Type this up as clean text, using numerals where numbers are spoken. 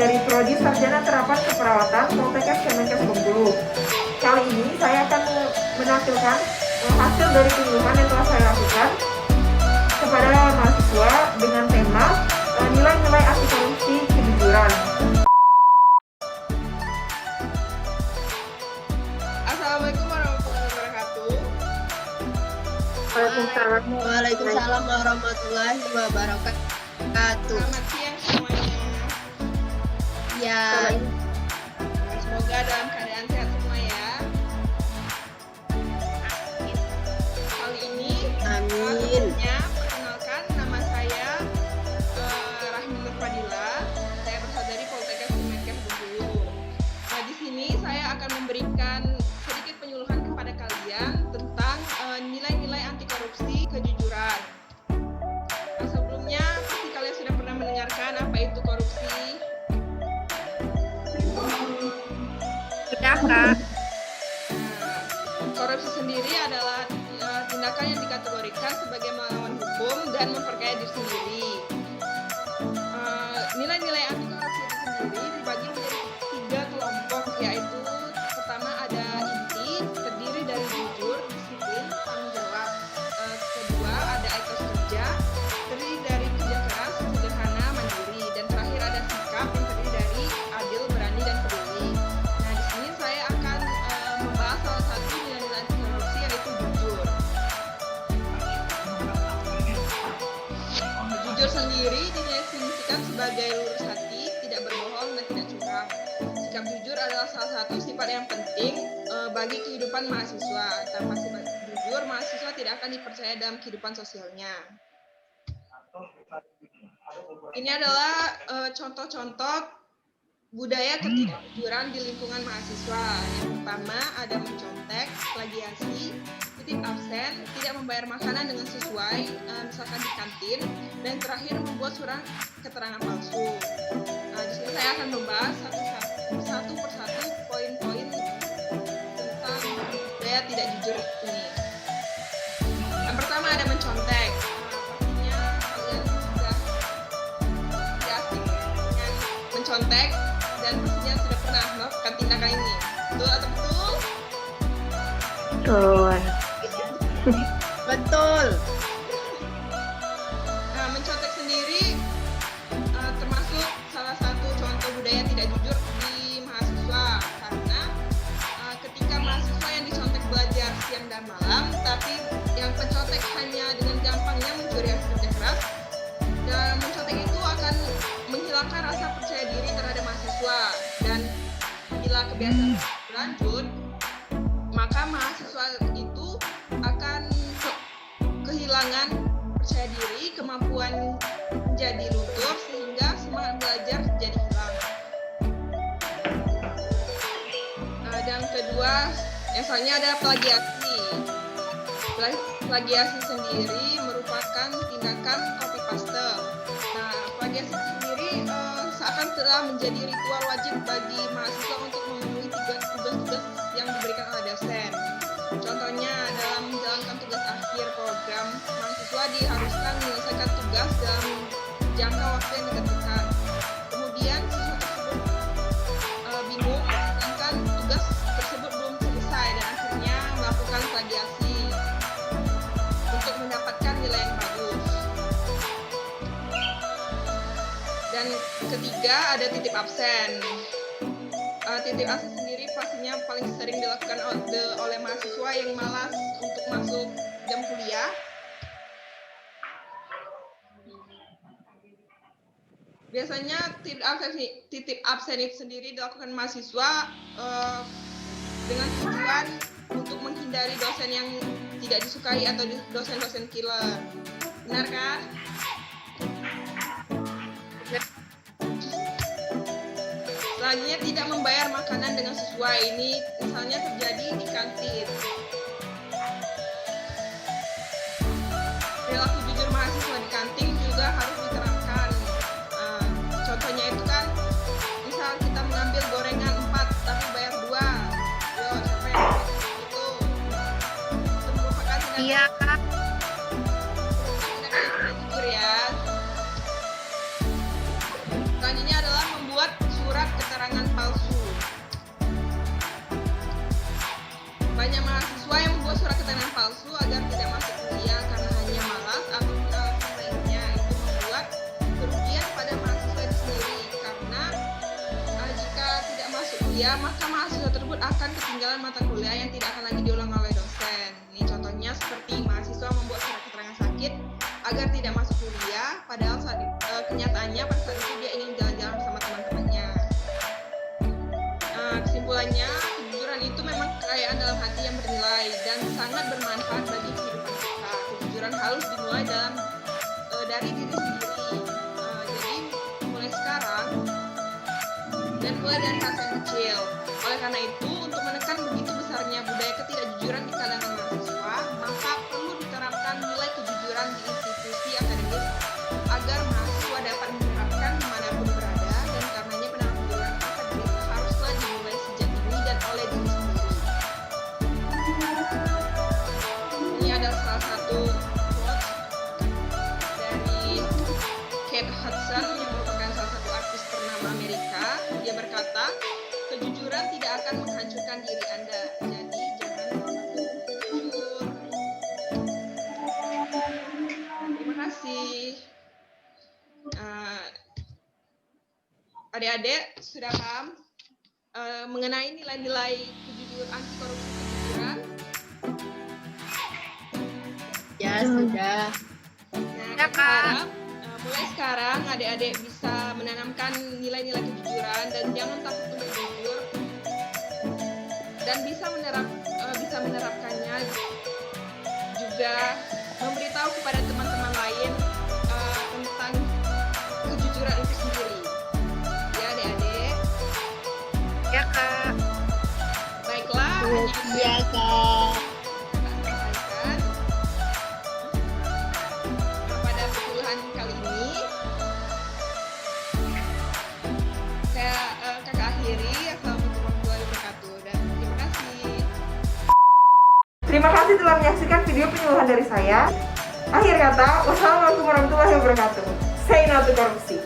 dari Prodi Sarjana Terapan Keperawatan Poltekkes Kemenkes Bengkulu. Kali ini saya akan menampilkan hasil dari penyuluhan yang telah saya lakukan kepada mahasiswa dengan tema nilai-nilai anti korupsi kejujuran. Assalamualaikum warahmatullahi wabarakatuh. Waalaikumsalam warahmatullahi wabarakatuh. Selamat siang semuanya. Ya, Semoga dalam keadaan sehat semua ya. Kali ini amin. perkenalkan, nama saya Rahmi Nur Fadila. Saya berasal dari Poltekkes Kemenkes Bengkulu. Nah, di sini saya akan memberikan sedikit penyuluhan kepada kalian tentang nilai-nilai anti korupsi kejujuran. Nah, sebelumnya pasti kalian sudah pernah mendengarkan apa itu korupsi. Sudah, Kak. Korupsi sendiri adalah tindakan yang dikategorikan sebagai melawan hukum dan memperkaya diri sendiri. Nilai-nilai anti korupsi itu sendiri dibagi menjadi 3 kelompok, yaitu pertama ada inti, terdiri dari jujur, disiplin, tanggung jawab. Kedua ada etos kerja, terdiri dari kerja keras, sederhana, mandiri, dan terakhir ada sikap yang terdiri dari adil, berani, dan peduli. Nah, di sini saya akan membahas salah satu nilai-nilai anti korupsi, yaitu jujur. Jujur sendiri didefinisikan sebagai lurus hati, tidak berbohong, dan tidak curang. Sikap jujur adalah salah satu sifat yang penting bagi kehidupan mahasiswa. Tanpa sifat jujur, mahasiswa tidak akan dipercaya dalam kehidupan sosialnya. Ini adalah contoh-contoh budaya ketidakjujuran di lingkungan mahasiswa. Yang pertama ada mencontek, plagiasi, titip absen, tidak membayar makanan dengan sesuai, misalkan di kantin, dan terakhir membuat surat keterangan palsu. Nah, di sini saya akan membahas satu persatu poin-poin tentang budaya tidak jujur ini. Yang pertama ada mencontek. Pastinya kalian sudah asing dengan mencontek dan pastinya sudah pernah melakukan tindakan ini. Betul atau betul? Betul. Betul. Nah, mencontek sendiri termasuk salah satu contoh budaya tidak jujur di mahasiswa, karena ketika mahasiswa yang dicontek belajar siang dan malam, tapi yang pencontek hanya dengan gampangnya mencuri hasil kerja keras, dan mencontek itu akan menghilangkan rasa percaya diri terhadap mahasiswa, dan bila kebiasaan berlanjut, maka mahasiswa itu akan kehilangan percaya diri, kemampuan menjadi luntur, sehingga semangat belajar jadi hilang. Dan kedua, yang selanjutnya ada plagiasi. Plagiasi sendiri merupakan tindakan copy paste. Nah, plagiasi sendiri seakan telah menjadi ritual wajib bagi mahasiswa untuk memenuhi tugas-tugas yang diberikan oleh dosen. Contohnya, dalam menjalankan tugas akhir program, mahasiswa diharuskan menyelesaikan tugas dalam jangka waktu yang ditentukan. Kemudian, siswa tersebut bingung, sedangkan tugas tersebut belum selesai, dan akhirnya melakukan plagiasi untuk mendapatkan nilai yang bagus. Dan ketiga, ada titip absen. Titip absen sendiri pastinya paling sering dilakukan oleh mahasiswa yang malas untuk masuk jam kuliah. Biasanya titip absen itu sendiri dilakukan mahasiswa dengan tujuan untuk menghindari dosen yang tidak disukai atau dosen-dosen killer. Benar kan? Selanjutnya, tidak membayar makanan dengan sesuai. Ini misalnya terjadi di kantin. Perilaku jujur mahasiswa di kantin juga harus diterapkan. Contohnya itu kan, misal kita mengambil gorengan 4 tapi bayar 2. Yo, siapa yang itu? Itu merupakan tindakan Iya, Kak. jujur ya. Selanjutnya adalah membuat kuliah, maka mahasiswa tersebut akan ketinggalan mata kuliah yang tidak akan lagi diulang oleh dosen. Ini contohnya seperti mahasiswa membuat surat keterangan sakit agar tidak masuk kuliah, padahal kenyataannya pada saat itu dia ingin jalan-jalan bersama teman-temannya. Kesimpulannya, kejujuran itu memang kekayaan dalam hati yang bernilai dan sangat bermanfaat bagi kehidupan kita. Kejujuran harus dimulai dari diri sendiri. Jadi mulai sekarang dan mulai dari hal yang kecil. Oleh karena itu, untuk menekan begitu besarnya budaya ketidakjujuran di kalangan mahasiswa, maka perlu diterapkan nilai kejujuran di institusi akademis agar mahasiswa dapat menerapkan dimanapun berada, dan karenanya penampilan akademis haruslah dimulai sejak dini dan oleh diri sendiri. Ini adalah salah satu quote dari Kate Hudson yang merupakan salah satu artis ternama Amerika. Dia berkata, kejujuran tidak akan menghancurkan diri Anda, jadi jangan lupa jujur. Terima kasih. Adik-adik sudah paham mengenai nilai-nilai anti korupsi kejujuran? Ya, sudah. Nah, Ya, kita Kak. harap mulai sekarang adik-adik bisa menanamkan nilai-nilai kejujuran dan jangan takut untuk jujur dan bisa menerapkannya, juga memberitahu kepada teman-teman lain tentang kejujuran itu sendiri. Ya, adik-adik. Ya, Kak. Baiklah, hanya itu Iya, yang Kak. Kak sampaikan. Pada perkuliahan kali ini, saya kakak akhiri. Assalamualaikum warahmatullahi wabarakatuh dan terima kasih. Terima kasih telah menyaksikan video penyuluhan dari saya. Akhir kata, wassalamualaikum warahmatullahi wabarakatuh. Say no to korupsi.